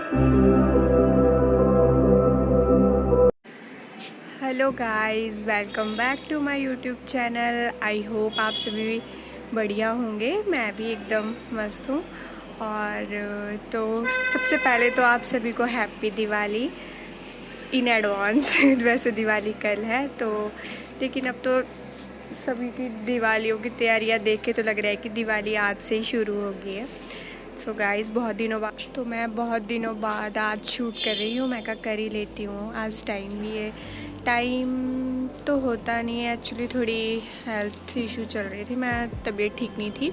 Hello guys, welcome back to my YouTube channel. I hope आप सभी बढ़िया होंगे। मैं भी एकदम मस्त हूँ। और तो सबसे पहले तो आप सभी को हैप्पी दिवाली इन एडवांस। वैसे दिवाली कल है तो, लेकिन अब तो सभी की दिवालियों की तैयारियां देख के तो लग रहा है कि दिवाली आज से ही शुरू हो गई है। सो गाइस, मैं बहुत दिनों बाद आज शूट कर रही हूँ। मैं कहा कर ही लेती हूँ, आज टाइम भी है। टाइम तो होता नहीं है एक्चुअली, थोड़ी हेल्थ इशू चल रही थी, मैं तबीयत ठीक नहीं थी,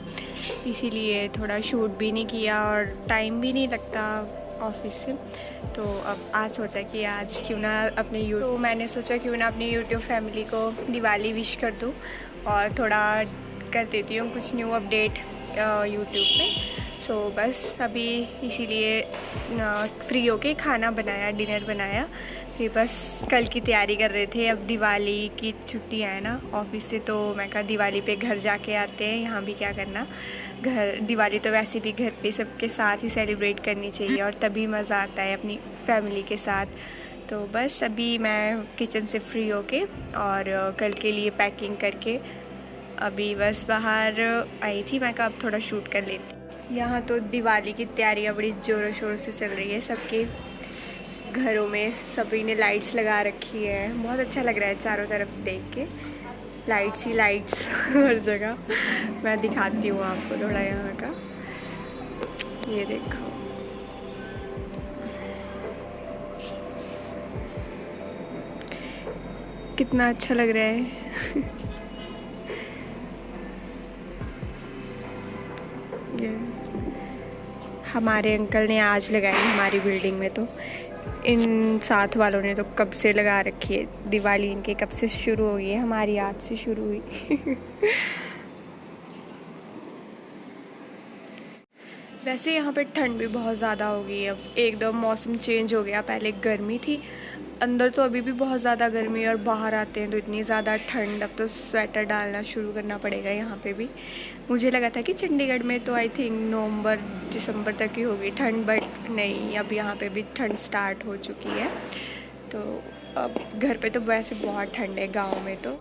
इसीलिए थोड़ा शूट भी नहीं किया और टाइम भी नहीं लगता ऑफिस से। तो अब आज सोचा कि आज क्यों ना मैंने सोचा क्यों ना अपनी यूट्यूब फैमिली को दिवाली विश कर दूँ और थोड़ा कर देती हूँ कुछ न्यू अपडेट यूट्यूब पे। सो बस अभी इसीलिए फ्री होके खाना बनाया, डिनर बनाया, फिर बस कल की तैयारी कर रहे थे। अब दिवाली की छुट्टियाँ है ना ऑफिस से, तो मैं कहा दिवाली पे घर जाके आते हैं, यहाँ भी क्या करना। घर दिवाली तो वैसे भी घर पे सबके साथ ही सेलिब्रेट करनी चाहिए और तभी मज़ा आता है अपनी फैमिली के साथ। तो बस अभी मैं किचन से फ्री होके और कल के लिए पैकिंग करके अभी बस बाहर आई थी। मैं कहा अब थोड़ा शूट कर लेती। यहाँ तो दिवाली की तैयारियाँ बड़ी ज़ोरों शोरों से चल रही है, सबके घरों में सभी ने लाइट्स लगा रखी है। बहुत अच्छा लग रहा है चारों तरफ देख के, लाइट्स ही लाइट्स हर जगह। मैं दिखाती हूँ आपको थोड़ा यहाँ का, ये देखो कितना अच्छा लग रहा है। ये हमारे अंकल ने आज लगाई हमारी बिल्डिंग में, तो इन साथ वालों ने तो कब से लगा रखी है। दिवाली इनके कब से शुरू हुई है, हमारी आज से शुरू हुई। वैसे यहाँ पे ठंड भी बहुत ज़्यादा हो गई है, अब एकदम मौसम चेंज हो गया। पहले गर्मी थी अंदर, तो अभी भी बहुत ज़्यादा गर्मी है, और बाहर आते हैं तो इतनी ज़्यादा ठंड। अब तो स्वेटर डालना शुरू करना पड़ेगा यहाँ पे भी। मुझे लगा था कि चंडीगढ़ में तो आई थिंक नवंबर दिसंबर तक ही होगी ठंड, बट नहीं, अब यहाँ पे भी ठंड स्टार्ट हो चुकी है। तो अब घर पे तो वैसे बहुत ठंड है गाँव में तो,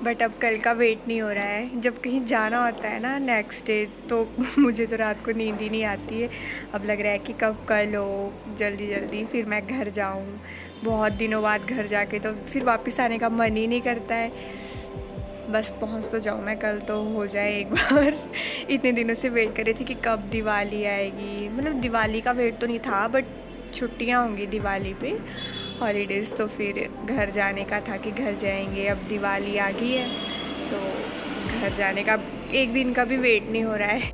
बट अब कल का वेट नहीं हो रहा है। जब कहीं जाना होता है ना नेक्स्ट डे, तो मुझे तो रात को नींद ही नहीं आती है। अब लग रहा है कि कब कल हो, जल्दी जल्दी फिर मैं घर जाऊँ। बहुत दिनों बाद घर जाके तो फिर वापस आने का मन ही नहीं करता है। बस पहुँच तो जाऊँ मैं, कल तो हो जाए एक बार। इतने दिनों से वेट कर रही थी कि कब दिवाली आएगी। मतलब दिवाली का वेट तो नहीं था, बट छुट्टियाँ होंगी दिवाली पे, हॉलीडेज़, तो फिर घर जाने का था कि घर जाएंगे। अब दिवाली आ गई है तो घर जाने का एक दिन का भी वेट नहीं हो रहा है।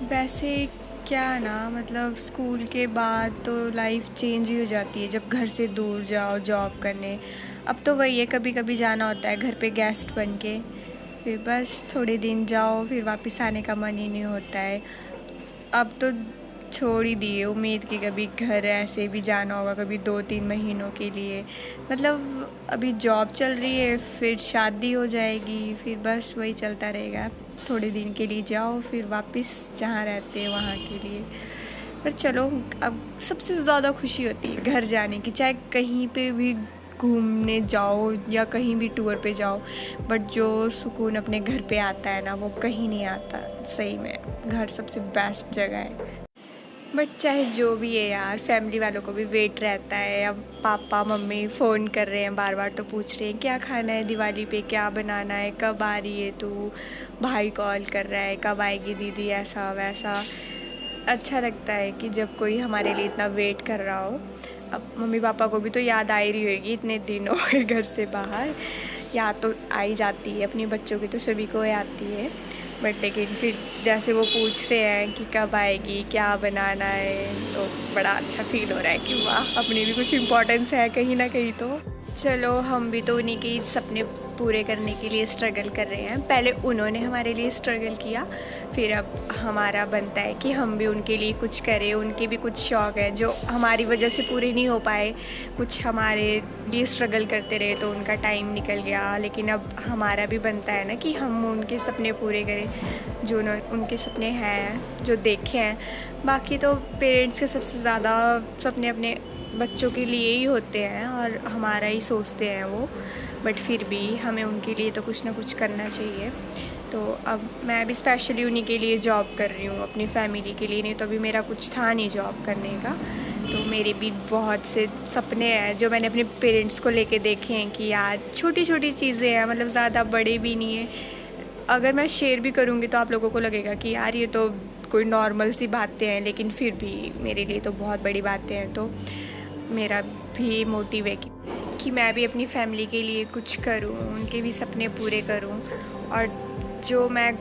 वैसे क्या ना, मतलब स्कूल के बाद तो लाइफ चेंज ही हो जाती है जब घर से दूर जाओ जॉब करने। अब तो वही है, कभी कभी जाना होता है घर पे गेस्ट बन के, फिर बस थोड़े दिन जाओ, फिर वापस आने का मन ही नहीं होता है। अब तो छोड़ ही दिए उम्मीद कि कभी घर ऐसे भी जाना होगा, कभी 2-3 महीनों के लिए। मतलब अभी जॉब चल रही है, फिर शादी हो जाएगी, फिर बस वही चलता रहेगा। थोड़े दिन के लिए जाओ, फिर वापस जहाँ रहते हैं वहाँ के लिए। पर चलो, अब सबसे ज़्यादा खुशी होती है घर जाने की, चाहे कहीं पे भी घूमने जाओ या कहीं भी टूर पे जाओ, बट जो सुकून अपने घर पे आता है ना, वो कहीं नहीं आता। सही में घर सबसे बेस्ट जगह है। बट चाहे जो भी है यार, फैमिली वालों को भी वेट रहता है। अब पापा मम्मी फ़ोन कर रहे हैं बार बार, तो पूछ रहे हैं क्या खाना है दिवाली पे, क्या बनाना है, कब आ रही है तू। भाई कॉल कर रहा है कब आएगी दीदी, ऐसा वैसा। अच्छा लगता है कि जब कोई हमारे लिए इतना वेट कर रहा हो। अब मम्मी पापा को भी तो याद आ ही रही होगी, इतने दिन हो गए घर से बाहर। याद तो आ ही जाती है, अपने बच्चों की तो सभी को आती है। बट लेकिन फिर जैसे वो पूछ रहे हैं कि कब आएगी, क्या बनाना है, तो बड़ा अच्छा फील हो रहा है कि वाह, अपनी भी कुछ इम्पोर्टेंस है कहीं ना कहीं तो। चलो हम भी तो उन्हीं के सपने पूरे करने के लिए स्ट्रगल कर रहे हैं। पहले उन्होंने हमारे लिए स्ट्रगल किया, फिर अब हमारा बनता है कि हम भी उनके लिए कुछ करें। उनके भी कुछ शौक़ है जो हमारी वजह से पूरे नहीं हो पाए, कुछ हमारे लिए स्ट्रगल करते रहे तो उनका टाइम निकल गया। लेकिन अब हमारा भी बनता है ना कि हम उनके सपने पूरे करें जो उनके सपने हैं, जो देखे हैं। बाकी तो पेरेंट्स के सबसे ज़्यादा सपने अपने बच्चों के लिए ही होते हैं और हमारा ही सोचते हैं वो, बट फिर भी हमें उनके लिए तो कुछ ना कुछ करना चाहिए। तो अब मैं भी स्पेशली उन्हीं के लिए जॉब कर रही हूँ, अपनी फैमिली के लिए। नहीं तो अभी मेरा कुछ था नहीं जॉब करने का। तो मेरे भी बहुत से सपने हैं जो मैंने अपने पेरेंट्स को लेके देखे हैं कि यार छोटी छोटी चीज़ें हैं, मतलब ज़्यादा बड़े भी नहीं है। अगर मैं शेयर भी करूँगी तो आप लोगों को लगेगा कि यार ये तो कोई नॉर्मल सी बातें हैं, लेकिन फिर भी मेरे लिए तो बहुत बड़ी बातें हैं। तो मेरा भी मोटिव है कि मैं भी अपनी फैमिली के लिए कुछ करूं, उनके भी सपने पूरे करूं। और जो मैं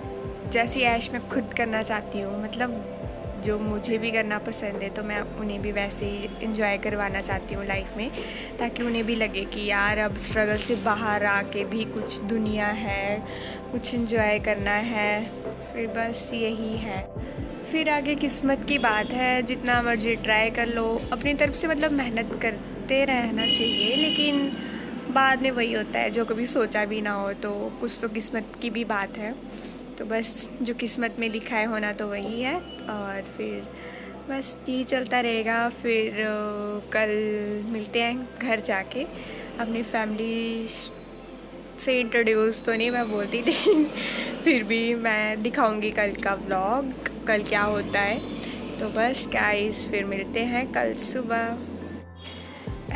जैसी ऐश मैं खुद करना चाहती हूं, मतलब जो मुझे भी करना पसंद है, तो मैं उन्हें भी वैसे ही इंजॉय करवाना चाहती हूं लाइफ में, ताकि उन्हें भी लगे कि यार अब स्ट्रगल से बाहर आके भी कुछ दुनिया है, कुछ इंजॉय करना है। फिर बस यही है। फिर आगे किस्मत की बात है, जितना मर्जी ट्राई कर लो अपनी तरफ से, मतलब मेहनत करते रहना चाहिए। लेकिन बाद में वही होता है जो कभी सोचा भी ना हो, तो कुछ तो किस्मत की भी बात है। तो बस जो किस्मत में लिखा है होना तो वही है, और फिर बस ये चलता रहेगा। फिर कल मिलते हैं घर जाके। अपनी फैमिली से इंट्रोड्यूस तो नहीं मैं बोलती, लेकिन फिर भी मैं दिखाऊंगी कल का व्लॉग, कल क्या होता है। तो बस गाइस फिर मिलते हैं कल सुबह।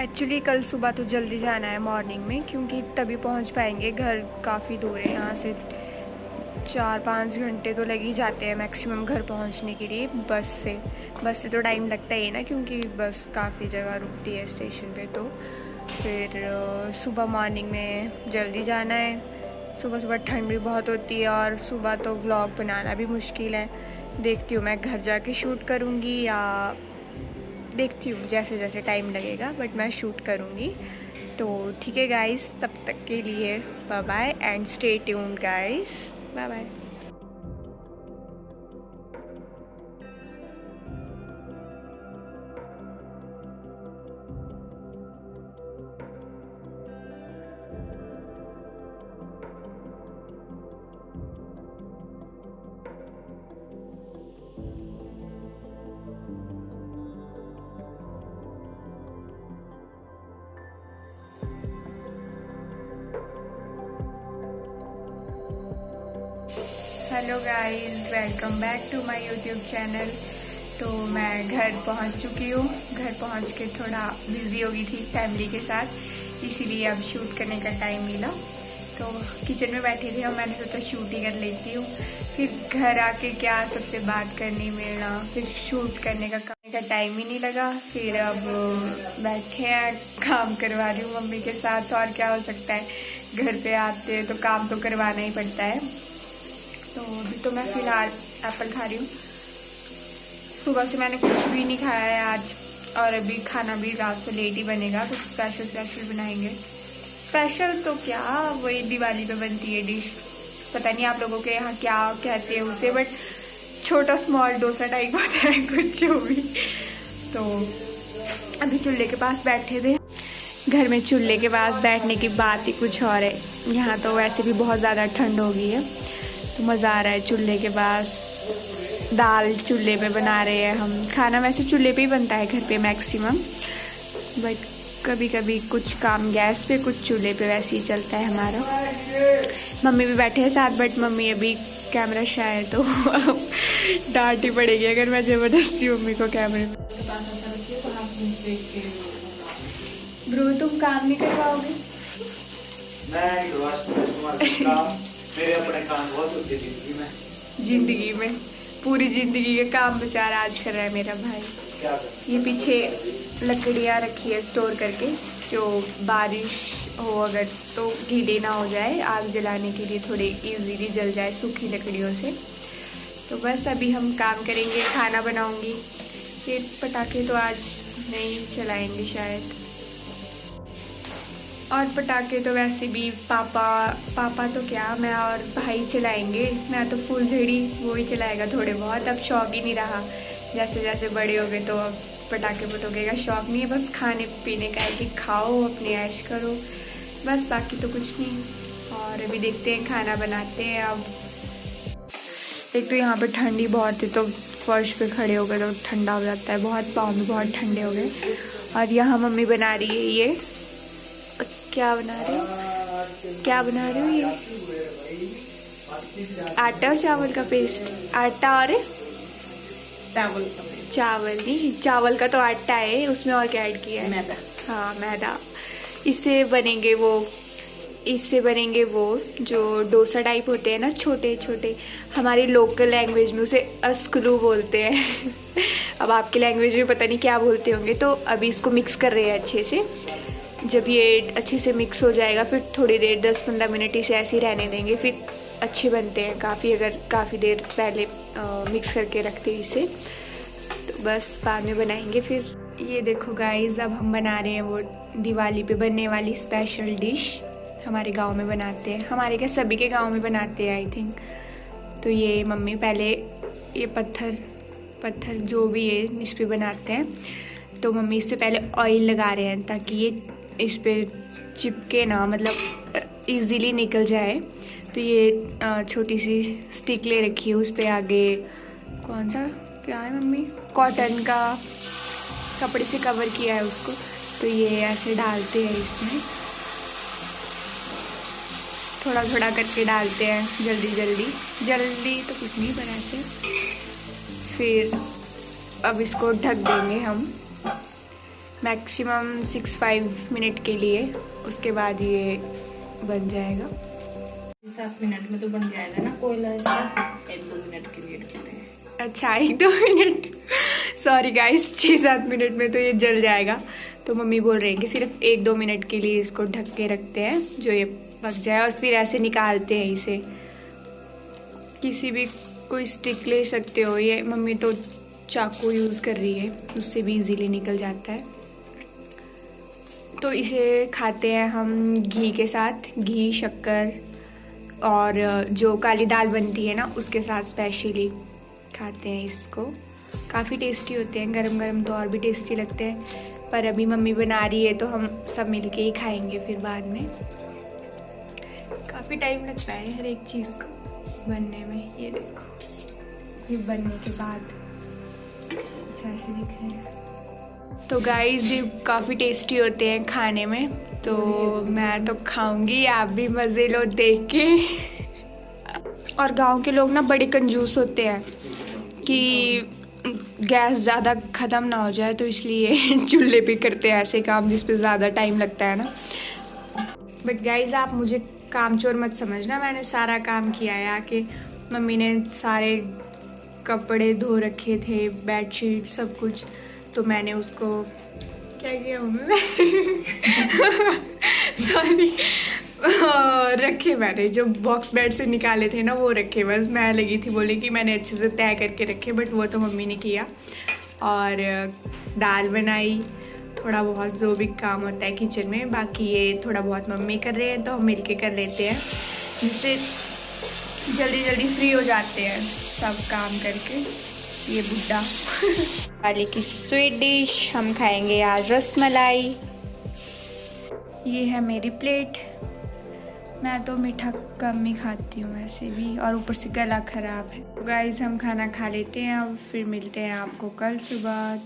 एक्चुअली कल सुबह तो जल्दी जाना है मॉर्निंग में, क्योंकि तभी पहुंच पाएंगे। घर काफ़ी दूर है यहाँ से, 4-5 घंटे तो लग ही जाते हैं मैक्सिमम घर पहुंचने के लिए। बस से तो टाइम लगता ही है ना, क्योंकि बस काफ़ी जगह रुकती है स्टेशन पे। तो फिर सुबह मॉर्निंग में जल्दी जाना है। सुबह सुबह ठंड भी बहुत होती है और सुबह तो व्लॉग बनाना भी मुश्किल है। देखती हूँ मैं घर जाके शूट करूँगी, या देखती हूँ जैसे जैसे टाइम लगेगा, बट मैं शूट करूँगी। तो ठीक है गाइस, तब तक के लिए bye bye and stay tuned guys, bye bye. Hello guys, welcome back to my YouTube channel. तो मैं घर पहुंच चुकी हूँ। घर पहुंच के थोड़ा बिज़ी हो गई थी फैमिली के साथ, इसीलिए अब शूट करने का टाइम मिला। तो किचन में बैठी थी और मैंने सोचा शूट ही कर लेती हूँ। फिर घर आके क्या सबसे बात करनी मिलना, फिर शूट करने का टाइम ही नहीं लगा। फिर अब बैठे हैं, काम करवा रही हूँ मम्मी के साथ। और क्या हो सकता है, घर पे आते हैं तो काम तो करवाना ही पड़ता है। तो अभी तो मैं फ़िलहाल एप्पल खा रही हूँ। सुबह से मैंने कुछ भी नहीं खाया है आज, और अभी खाना भी रात से लेट ही बनेगा। कुछ स्पेशल बनाएंगे। स्पेशल तो क्या, वही दिवाली पे बनती है डिश, पता नहीं आप लोगों के यहाँ क्या कहते हैं उसे, बट छोटा स्मॉल डोसा टाइप होता है कुछ जो भी। तो अभी चूल्हे के पास बैठे थे। घर में चूल्हे के पास बैठने की बात ही कुछ और है। यहाँ तो वैसे भी बहुत ज़्यादा ठंड हो गई है, तो मज़ा आ रहा है चूल्हे के पास। दाल चूल्हे पे बना रहे हैं हम। खाना वैसे चूल्हे पे ही बनता है घर पे मैक्सिमम, बट कभी कभी कुछ काम गैस पे, कुछ चूल्हे पे, वैसे ही चलता है हमारा। मम्मी भी बैठे हैं साथ, बट मम्मी अभी कैमरा शाय है तो डांट ही पड़ेगी अगर मैं ज़बरदस्ती मम्मी को कैमरे में। ब्रो तुम काम नहीं करवाओगे? मेरे अपने काम बहुत होते जिंदगी में पूरी ज़िंदगी के काम बेचारा आज कर रहा है मेरा भाई। क्या ये पीछे लकड़ियाँ रखी है स्टोर करके, जो बारिश हो अगर तो गीली ना हो जाए, आग जलाने के लिए थोड़े इजीली जल जाए सूखी लकड़ियों से। तो बस अभी हम काम करेंगे, खाना बनाऊंगी। ये पटाखे तो आज नहीं चलाएंगे शायद। और पटाखे तो वैसे भी पापा तो क्या, मैं और भाई चलाएंगे। मैं तो फुलझड़ी वो ही चलाएगा थोड़े बहुत। अब शौक ही नहीं रहा, जैसे जैसे बड़े हो गए तो अब पटाखे पटोखे का शौक नहीं है। बस खाने पीने का है कि खाओ, अपने ऐश करो, बस बाकी तो कुछ नहीं। और अभी देखते हैं, खाना बनाते हैं अब। एक तो यहाँ पे ठंडी बहुत है, तो फर्श पे खड़े हो गए तो ठंडा हो जाता है बहुत, पाँव भी बहुत ठंडे हो गए। और यहाँ मम्मी बना रही है ये, क्या बना रही हो, क्या बना रही हो ये? आटा और चावल का पेस्ट। आटा और चावल नहीं, चावल का तो आटा है, उसमें और क्या ऐड किया है? मैदा। हाँ मैदा। इससे बनेंगे वो जो डोसा टाइप होते हैं ना, छोटे छोटे। हमारी लोकल लैंग्वेज में उसे अस्कलू बोलते हैं। अब आपकी लैंग्वेज में पता नहीं क्या बोलते होंगे। तो अभी इसको मिक्स कर रहे हैं अच्छे से। जब ये अच्छे से मिक्स हो जाएगा फिर थोड़ी देर 10-15 मिनट इसे ऐसे ही रहने देंगे, फिर अच्छे बनते हैं काफ़ी। अगर काफ़ी देर पहले मिक्स करके रखते हैं इसे तो बस बाद में बनाएंगे फिर। ये देखो गाइस, अब हम बना रहे हैं वो दिवाली पे बनने वाली स्पेशल डिश। हमारे गांव में बनाते हैं, हमारे क्या सभी के गांव में बनाते हैं आई थिंक। तो ये मम्मी पहले ये पत्थर जो भी है इस पे बनाते हैं, तो मम्मी इससे पहले ऑयल लगा रहे हैं ताकि ये इस पे चिपके ना, मतलब इजीली निकल जाए। तो ये छोटी सी स्टिक ले रखी है, उस पे आगे कौन सा क्या है मम्मी, कॉटन का कपड़े से कवर किया है उसको। तो ये ऐसे डालते हैं इसमें, थोड़ा थोड़ा करके डालते हैं, जल्दी तो कुछ नहीं पर ऐसे। फिर अब इसको ढक देंगे हम मैक्सिमम 6-5 मिनट के लिए, उसके बाद ये बन जाएगा। 7 मिनट में तो बन जाएगा ना, कोयला ऐसा 1-2 मिनट के लिए ढकते हैं। अच्छा 1-2 मिनट, सॉरी गाइस, 6-7 मिनट में तो ये जल जाएगा। तो मम्मी बोल रही है कि सिर्फ 1-2 मिनट के लिए इसको ढक के रखते हैं, जो ये पक जाए। और फिर ऐसे निकालते हैं इसे। किसी भी कोई स्टिक ले सकते हो, ये मम्मी तो चाकू यूज़ कर रही है, उससे भी इजीली निकल जाता है। तो इसे खाते हैं हम घी के साथ, घी शक्कर और जो काली दाल बनती है ना उसके साथ स्पेशली खाते हैं इसको। काफ़ी टेस्टी होते हैं, गरम गरम तो और भी टेस्टी लगते हैं। पर अभी मम्मी बना रही है तो हम सब मिलके ही खाएंगे फिर बाद में। काफ़ी टाइम लगता है हर एक चीज़ को बनने में। ये देखो, ये बनने के बाद कुछ ऐसे दिख रहे हैं। तो गाइस ये काफ़ी टेस्टी होते हैं खाने में, तो मैं तो खाऊंगी, आप भी मज़े लो देख के। और गांव के लोग ना बड़े कंजूस होते हैं कि गैस ज़्यादा ख़त्म ना हो जाए, तो इसलिए चूल्हे पे करते हैं ऐसे काम जिस पे ज़्यादा टाइम लगता है ना। बट गाइस आप मुझे कामचोर मत समझना, मैंने सारा काम किया है। आके मम्मी ने सारे कपड़े धो रखे थे, बेडशीट सब कुछ, तो मैंने उसको क्या किया मम्मी सॉरी रखे, मैंने जो बॉक्स बेड से निकाले थे ना वो रखे। बस मैं लगी थी बोले कि मैंने अच्छे से तय करके रखे, बट वो तो मम्मी ने किया। और दाल बनाई, थोड़ा बहुत जो भी काम होता है किचन में, बाकी ये थोड़ा बहुत मम्मी कर रहे हैं तो हम मिलके कर लेते हैं, जिससे जल्दी जल्दी फ्री हो जाते हैं सब काम करके। ये बुड्ढा वाले की स्वीट डिश हम खाएंगे आज, रसमलाई। ये है मेरी प्लेट। मैं तो मीठा कम ही खाती हूँ वैसे भी, और ऊपर से गला ख़राब है। गाइस हम खाना खा लेते हैं अब, फिर मिलते हैं आपको कल सुबह।